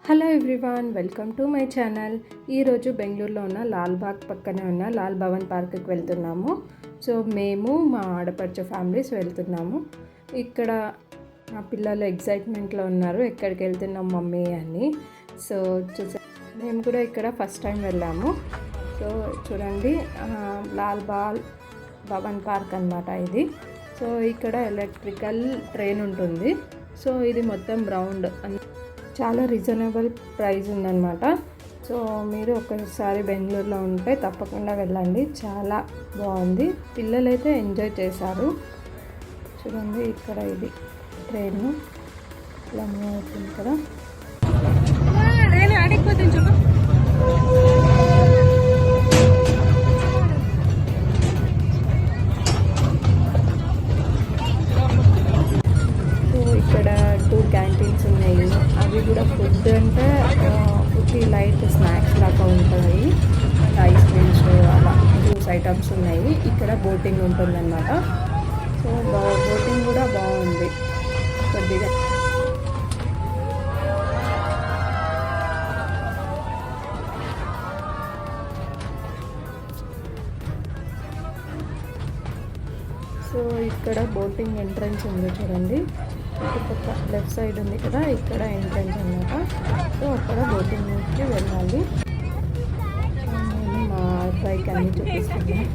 Hello everyone, welcome to my channel. ఈరోజు బెంగళూరులో ఉన్న లాల్బాగ్ పక్కనే ఉన్న లాల్ భవన్ పార్క్కి వెళ్తున్నాము. సో మేము మా ఆడపడుచు ఫ్యామిలీస్ వెళ్తున్నాము. ఇక్కడ మా పిల్లలు ఎగ్జైట్మెంట్లో ఉన్నారు, ఎక్కడికి వెళ్తున్నాం మమ్మీ అని. సో మేము కూడా ఇక్కడ ఫస్ట్ టైం వెళ్ళాము. సో చూడండి, భవన్ పార్క్ అన్నమాట ఇది. సో ఇక్కడ ఎలక్ట్రికల్ ట్రైన్ ఉంటుంది. సో ఇది మొత్తం రౌండ్, చాలా రీజనబుల్ ప్రైస్ ఉందన్నమాట. సో మీరు ఒకసారి బెంగళూరులో ఉంటే తప్పకుండా వెళ్ళండి, చాలా బాగుంది. పిల్లలైతే ఎంజాయ్ చేశారు. చూడండి, ఇక్కడ ఇది ట్రైన్ ఇలా మూవ్ అవుతుంది కదా. ఇక్కడ 2 క్యాంటీన్స్ ఉన్నాయి. అవి కూడా ఫుడ్ అంటే లైట్ స్నాక్స్ లాగా ఉంటాయి. ఐస్ క్రీమ్స్ అలా జ్యూస్ ఐటమ్స్ ఉన్నాయి. ఇక్కడ బోటింగ్ ఉంటుందన్నమాట. సో బోటింగ్ కూడా బాగుంది కొద్దిగా. సో ఇక్కడ బోటింగ్ ఎంట్రన్స్ ఉంది చూడండి, ఇటుపక్క లెఫ్ట్ సైడ్ ఉంది కదా, ఇక్కడ ఎంట్రన్స్ అన్నమాట. సో అక్కడ బోటింగ్కి వెళ్ళాలి. నేను మా బైక్ అన్నీ చూపిస్తున్నాను.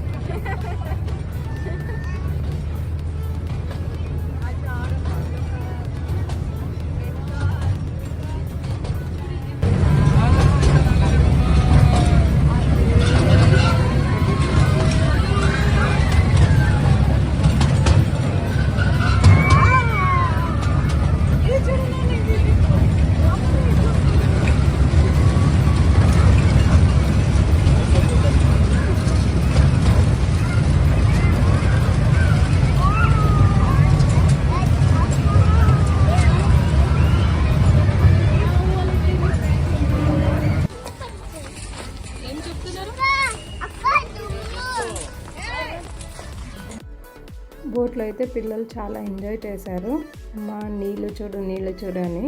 బోట్లో అయితే పిల్లలు చాలా ఎంజాయ్ చేశారు. అమ్మ నీళ్ళు చూడు అని.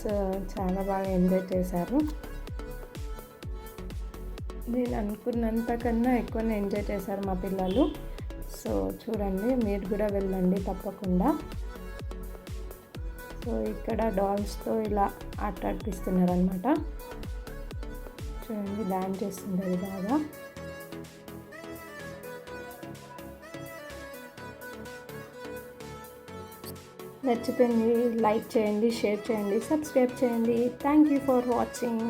సో చాలా బాగా ఎంజాయ్ చేశారు. నేను అనుకున్నంతకన్నా ఎక్కువనే ఎంజాయ్ చేశారు మా పిల్లలు. సో చూడండి, మీరు కూడా వెళ్ళండి తప్పకుండా. సో ఇక్కడ డాల్స్తో ఇలా ఆట ఆడిపిస్తున్నారు అనమాట. చూడండి, డాన్స్ చేస్తుంది అది బాగా. నచ్చిపోయింది లైక్ చేయండి, షేర్ చేయండి, సబ్స్క్రైబ్ చేయండి. Thank you for watching.